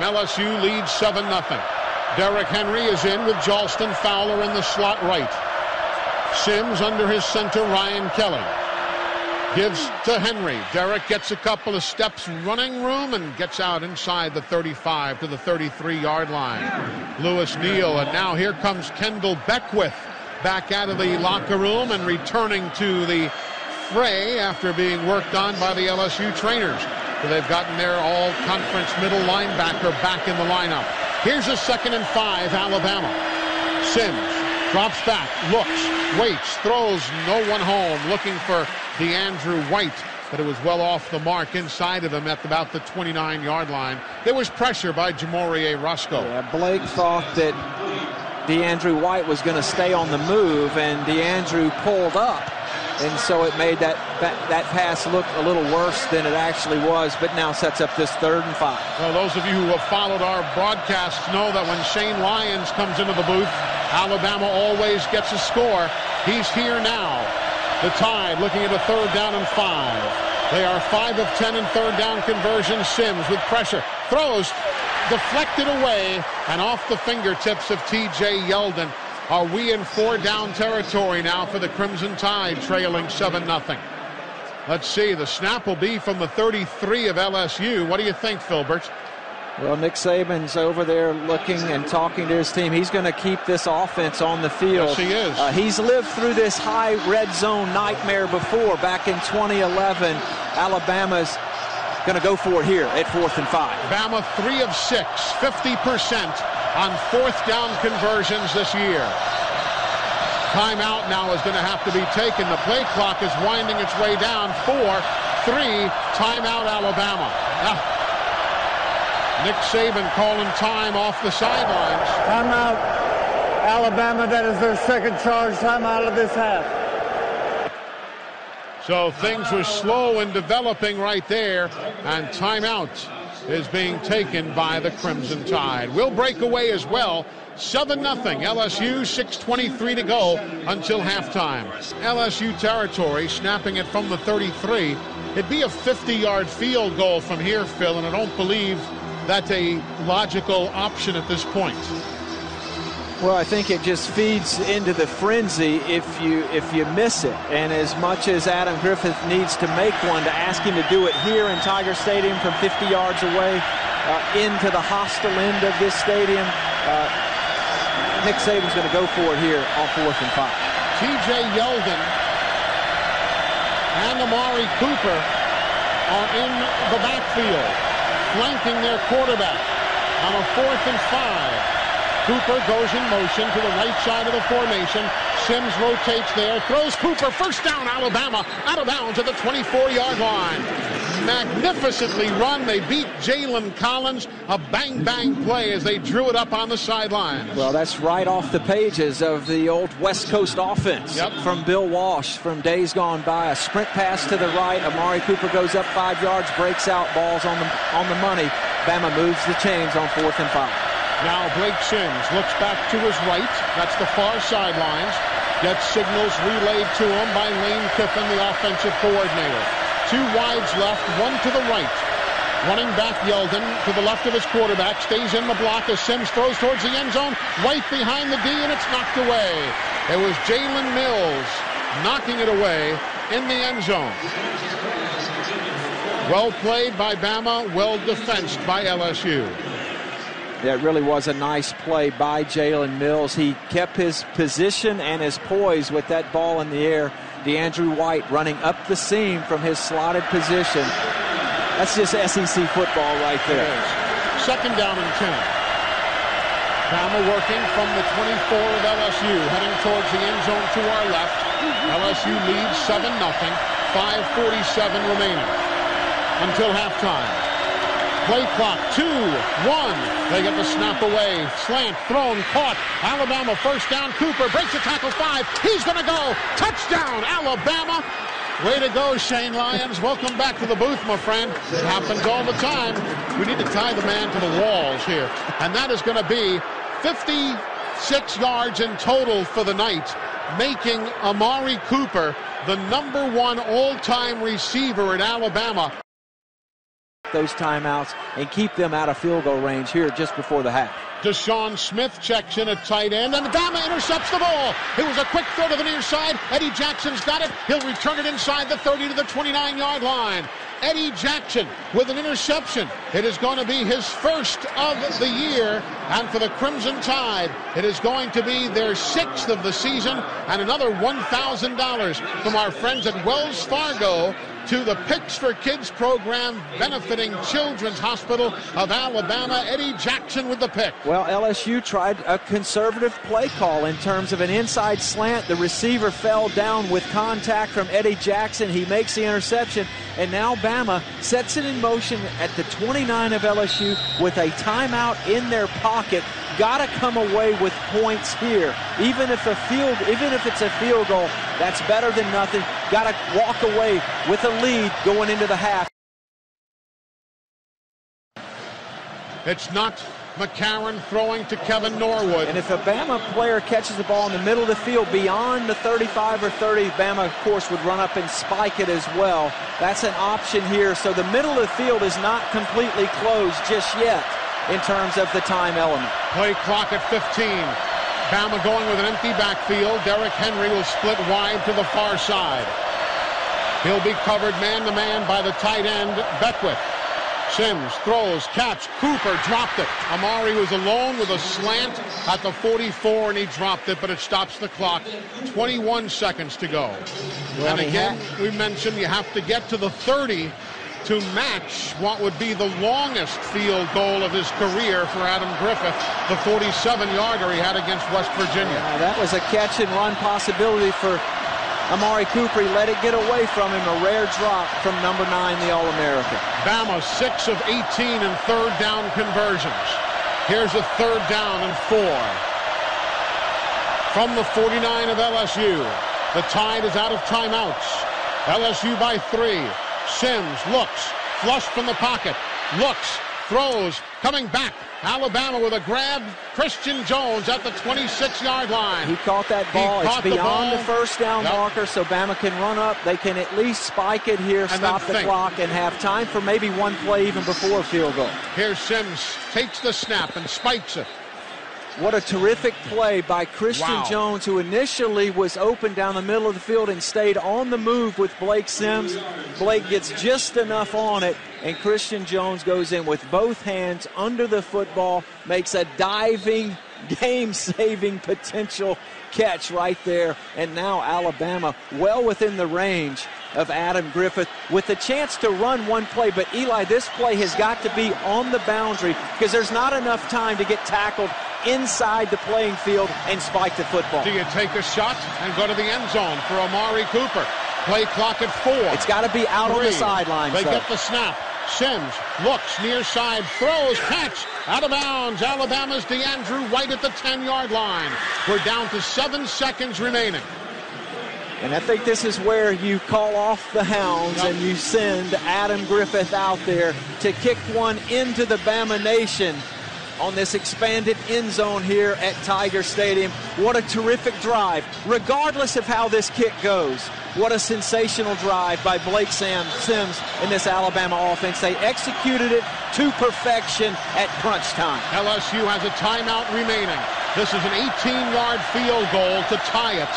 LSU leads 7-0. Derrick Henry is in with Jalston Fowler in the slot right. Sims under his center, Ryan Kelly. Gives to Henry. Derrick gets a couple of steps running room and gets out inside the 35 to the 33-yard line. Lewis Neal, and now here comes Kendall Beckwith back out of the locker room and returning to the fray after being worked on by the LSU trainers. So they've gotten their all-conference middle linebacker back in the lineup. Here's a 2nd and 5, Alabama. Sims drops back, looks, waits, throws, no one home, looking for DeAndrew White, but it was well off the mark inside of him at about the 29-yard line. There was pressure by Jamorie Roscoe. Yeah, Blake thought that DeAndrew White was going to stay on the move, and DeAndrew pulled up, and so it made that pass look a little worse than it actually was, but now sets up this 3rd and 5. Well, those of you who have followed our broadcasts know that when Shane Lyons comes into the booth, Alabama always gets a score. He's here now. The Tide looking at a 3rd down and 5. They are 5 of 10 in 3rd down conversions. Sims with pressure. Throws deflected away and off the fingertips of T.J. Yeldon. Are we in 4-down territory now for the Crimson Tide, trailing 7-0? Let's see. The snap will be from the 33 of LSU. What do you think, Filbert? Well, Nick Saban's over there looking and talking to his team. He's going to keep this offense on the field. Yes, he is. He's lived through this high red zone nightmare before. Back in 2011, Alabama's going to go for it here at 4th and 5. Bama 3 of 6, 50% on 4th down conversions this year. Timeout now is going to have to be taken. The play clock is winding its way down. 4-3, timeout Alabama. Nick Saban calling time off the sidelines. Timeout Alabama. That is their 2nd charge. Timeout of this half. So things were slow in developing right there, and timeout is being taken by the Crimson Tide. We'll break away as well. 7-0 LSU, 6:23 to go until halftime. LSU territory, snapping it from the 33. It'd be a 50-yard field goal from here, Phil, and I don't believe that's a logical option at this point. Well, I think it just feeds into the frenzy if you miss it. And as much as Adam Griffith needs to make one, to ask him to do it here in Tiger Stadium from 50 yards away into the hostile end of this stadium, Nick Saban's going to go for it here on 4th and 5. T.J. Yeldon and Amari Cooper are in the backfield, flanking their quarterback on a 4th and 5. Cooper goes in motion to the right side of the formation. Sims rotates there, throws Cooper, 1st down Alabama, out of bounds at the 24-yard line. Magnificently run. They beat Jalen Collins. A bang-bang play as they drew it up on the sidelines. Well, that's right off the pages of the old West Coast offense from Bill Walsh from days gone by. A sprint pass to the right. Amari Cooper goes up 5 yards, breaks out, balls on the money. Bama moves the chains on 4th and 5. Now Blake Sims looks back to his right. That's the far sidelines. Gets signals relayed to him by Lane Kiffin, the offensive coordinator. 2 wides left, 1 to the right. Running back Yeldon to the left of his quarterback. Stays in the block as Sims throws towards the end zone. White behind the D, and it's knocked away. It was Jalen Mills knocking it away in the end zone. Well played by Bama, well defensed by LSU. Yeah, it really was a nice play by Jalen Mills. He kept his position and his poise with that ball in the air. DeAndrew White running up the seam from his slotted position. That's just SEC football right there. 2nd down and 10. Bama working from the 24 of LSU, heading towards the end zone to our left. LSU leads 7-0, 5:47 remaining until halftime. Play clock, 2-1. They get the snap away. Slant, thrown, caught. Alabama 1st down. Cooper breaks the tackle, 5. He's going to go. Touchdown, Alabama. Way to go, Shane Lyons. Welcome back to the booth, my friend. It happens all the time. We need to tie the man to the walls here. And that is going to be 56 yards in total for the night, making Amari Cooper the #1 all-time receiver in Alabama. those timeouts and keep them out of field goal range here just before the half. Deshaun Smith checks in at tight end, and Bama intercepts the ball. It was a quick throw to the near side. Eddie Jackson's got it. He'll return it inside the 30 to the 29-yard line. Eddie Jackson with an interception. It is going to be his first of the year, and for the Crimson Tide, it is going to be their 6th of the season, and another $1,000 from our friends at Wells Fargo to the Picks for Kids program benefiting Children's Hospital of Alabama. Eddie Jackson with the pick. Well, LSU tried a conservative play call in terms of an inside slant. The receiver fell down with contact from Eddie Jackson. He makes the interception, and now Bama sets it in motion at the 29 of LSU with a timeout in their pocket. Got to come away with points here. Even if it's a field goal, that's better than nothing. Got to walk away with a lead going into the half. It's not McCarron throwing to Kevin Norwood. And if a Bama player catches the ball in the middle of the field beyond the 35 or 30, Bama, of course, would run up and spike it as well. That's an option here. So the middle of the field is not completely closed just yet in terms of the time element. Play clock at 15. Bama going with an empty backfield. Derrick Henry will split wide to the far side. He'll be covered man-to-man by the tight end, Beckwith. Sims throws, catch, Cooper dropped it. Amari was alone with a slant at the 44, and he dropped it, but it stops the clock. 21 seconds to go. And again, we mentioned you have to get to the 30 to match what would be the longest field goal of his career for Adam Griffith, the 47-yarder he had against West Virginia. That was a catch-and-run possibility for Amari Cooper. He let it get away from him, a rare drop from number 9, the All-American. Bama 6 of 18 in third down conversions. Here's a third down and 4. From the 49 of LSU, the Tide is out of timeouts. LSU by 3. Sims looks, flushed from the pocket, looks, throws, coming back. Alabama with a grab. Christian Jones at the 26-yard line. He caught that ball. It's beyond the first down marker, so Bama can run up. They can at least spike it here, stop the clock, and have time for maybe one play even before a field goal. Here's Sims, takes the snap and spikes it. What a terrific play by Christian Jones, who initially was open down the middle of the field and stayed on the move with Blake Sims. Blake gets just enough on it, and Christian Jones goes in with both hands under the football, makes a diving, game-saving potential catch right there. And now Alabama well within the range of Adam Griffith with the chance to run one play. But Eli, this play has got to be on the boundary because there's not enough time to get tackled inside the playing field and spike the football. Do you take a shot and go to the end zone for Amari Cooper? Play clock at 4. It's got to be out 3. on the sideline. They get the snap. Sims looks near side, throws, catch, out of bounds. Alabama's DeAndrew White at the 10-yard line. We're down to 7 seconds remaining. And I think this is where you call off the hounds and you send Adam Griffith out there to kick one into the Bama Nation on this expanded end zone here at Tiger Stadium. What a terrific drive. Regardless of how this kick goes, what a sensational drive by Blake Sims in this Alabama offense. They executed it to perfection at crunch time. LSU has a timeout remaining. This is an 18-yard field goal to tie it.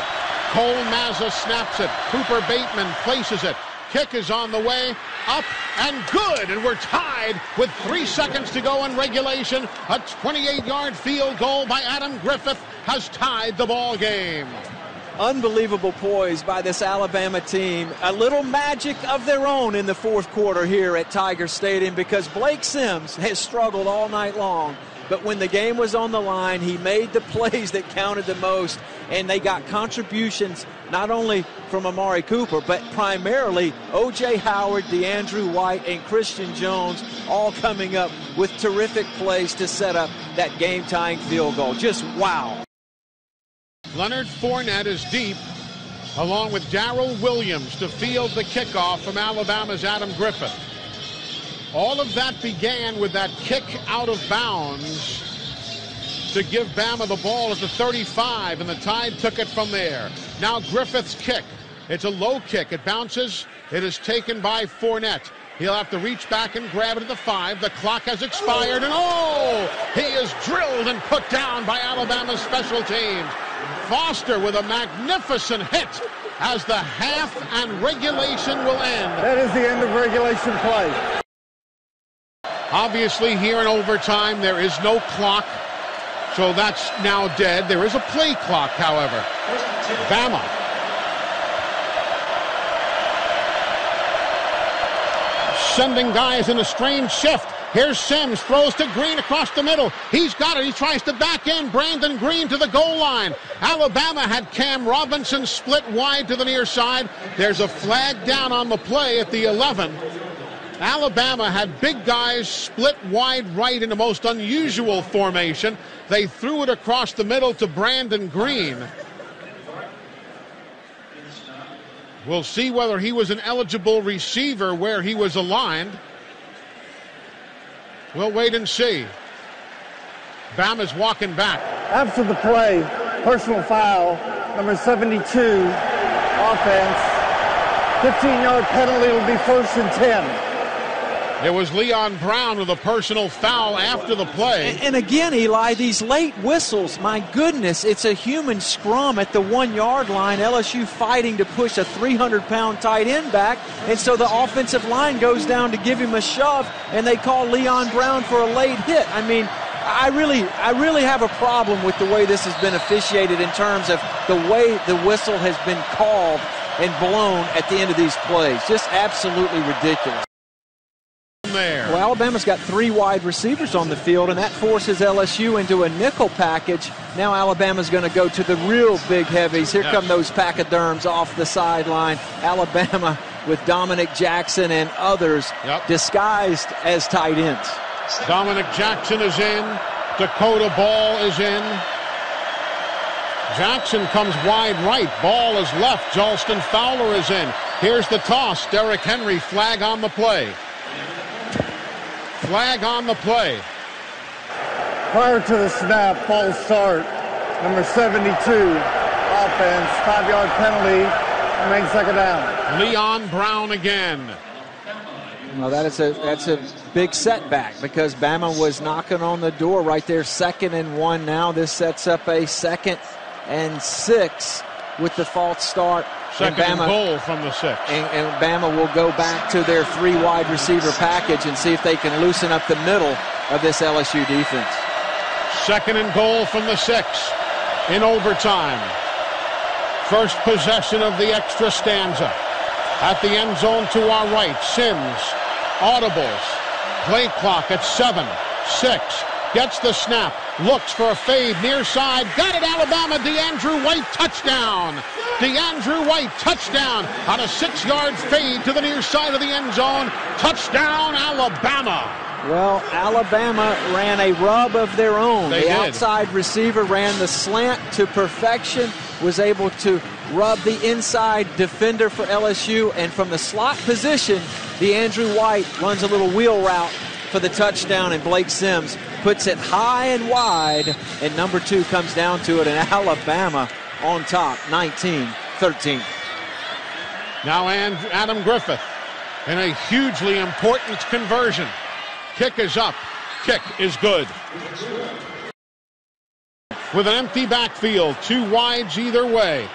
Cole Mazza snaps it. Cooper Bateman places it. Kick is on the way, up and good, and we're tied with 3 seconds to go in regulation. A 28-yard field goal by Adam Griffith has tied the ball game. Unbelievable poise by this Alabama team. A little magic of their own in the fourth quarter here at Tiger Stadium because Blake Sims has struggled all night long. But when the game was on the line, he made the plays that counted the most, and they got contributions not only from Amari Cooper, but primarily O.J. Howard, DeAndrew White, and Christian Jones all coming up with terrific plays to set up that game-tying field goal. Just wow. Leonard Fournette is deep, along with Darrell Williams to field the kickoff from Alabama's Adam Griffith. All of that began with that kick out of bounds to give Bama the ball at the 35, and the Tide took it from there. Now Griffith's kick. It's a low kick. It bounces. It is taken by Fournette. He'll have to reach back and grab it at the 5. The clock has expired, and oh! He is drilled and put down by Alabama's special teams. Foster with a magnificent hit as the half and regulation will end. That is the end of regulation play. Obviously, here in overtime, there is no clock, so that's now dead. There is a play clock, however. Bama. Sending guys in a strange shift. Here's Sims, throws to Green across the middle. He's got it. He tries to back in. Brandon Green to the goal line. Alabama had Cam Robinson split wide to the near side. There's a flag down on the play at the 11. Alabama had big guys split wide right in the most unusual formation. They threw it across the middle to Brandon Green. We'll see whether he was an eligible receiver where he was aligned. We'll wait and see. Bama's walking back. After the play, personal foul, number 72, offense. 15-yard penalty will be 1st and 10. It was Leon Brown with a personal foul after the play. And again, Eli, these late whistles, my goodness, it's a human scrum at the 1-yard line. LSU fighting to push a 300-pound tight end back, and so the offensive line goes down to give him a shove, and they call Leon Brown for a late hit. I mean, I really have a problem with the way this has been officiated in terms of the way the whistle has been called and blown at the end of these plays. Just absolutely ridiculous. Well, Alabama's got 3 wide receivers on the field, and that forces LSU into a nickel package. Now Alabama's going to go to the real big heavies. Here come those pachyderms off the sideline. Alabama with Dominic Jackson and others disguised as tight ends. Dominic Jackson is in. Dakota Ball is in. Jackson comes wide right. Ball is left. Jalston Fowler is in. Here's the toss. Derrick Henry, flag on the play. Flag on the play. Prior to the snap, false start, number 72, offense, 5-yard penalty, remains 2nd down. Leon Brown again. Well, that's a big setback because Bama was knocking on the door right there. 2nd and 1 now. This sets up a 2nd and 6 with the false start. Second and goal from the 6. And Bama will go back to their 3 wide receiver package and see if they can loosen up the middle of this LSU defense. 2nd and goal from the 6 in overtime. First possession of the extra stanza. At the end zone to our right, Sims, audibles, play clock at 7, 6, gets the snap, looks for a fade near side, got it, Alabama, DeAndrew White, touchdown. DeAndrew White, touchdown on a 6-yard fade to the near side of the end zone. Touchdown, Alabama. Well, Alabama ran a rub of their own. They did. Outside receiver ran the slant to perfection, was able to rub the inside defender for LSU, and from the slot position, DeAndrew White runs a little wheel route for the touchdown, and Blake Sims puts it high and wide, and number 2 comes down to it, and Alabama on top, 19-13. Now Adam Griffith in a hugely important conversion. Kick is up. Kick is good. With an empty backfield, 2 wides either way.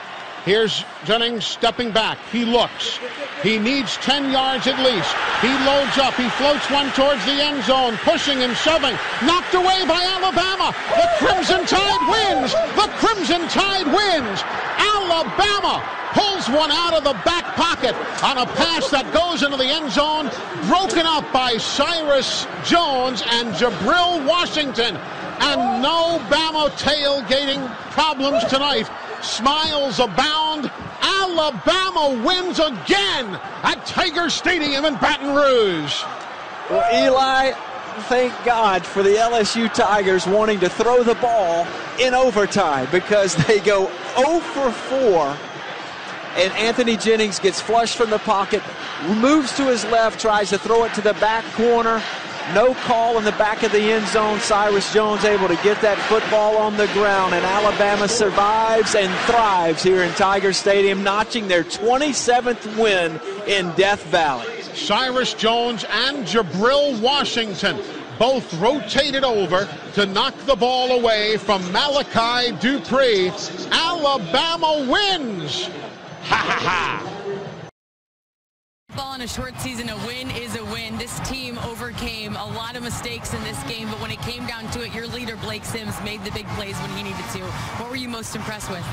Here's Jennings stepping back. He looks. He needs 10 yards at least. He loads up. He floats one towards the end zone, pushing and shoving. Knocked away by Alabama. The Crimson Tide wins. The Crimson Tide wins. Alabama pulls one out of the back pocket on a pass that goes into the end zone, broken up by Cyrus Jones and Jabril Washington. And no Bama tailgating problems tonight. Smiles abound. Alabama wins again at Tiger Stadium in Baton Rouge. Well, Eli, thank God for the LSU Tigers wanting to throw the ball in overtime, because they go 0 for 4, and Anthony Jennings gets flushed from the pocket, moves to his left, tries to throw it to the back corner. No call in the back of the end zone. Cyrus Jones able to get that football on the ground, and Alabama survives and thrives here in Tiger Stadium, notching their 27th win in Death Valley. Cyrus Jones and Jabril Washington both rotated over to knock the ball away from Malachi Dupree. Alabama wins. Ha ha ha. Ball in a short season, a win is a win. This team overcame a lot of mistakes in this game, but when it came down to it, your leader, Blake Sims, made the big plays when he needed to. What were you most impressed with?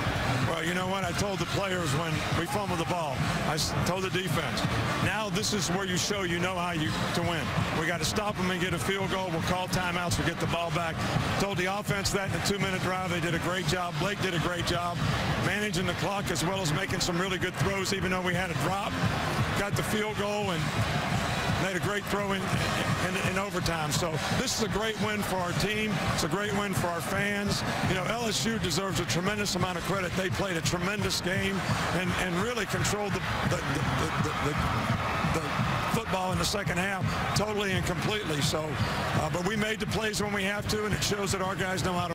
Well, you know what? I told the players when we fumbled the ball. I told the defense, now this is where you show you know how to win. We got to stop them and get a field goal. We'll call timeouts. We'll get the ball back. Told the offense that in a 2-minute drive. They did a great job. Blake did a great job managing the clock as well as making some really good throws, even though we had a drop. Got the field goal and made a great throw in overtime. So this is a great win for our team. It's a great win for our fans. You know, LSU deserves a tremendous amount of credit. They played a tremendous game and really controlled the football in the second half totally and completely. So, but we made the plays when we have to, and it shows that our guys know how to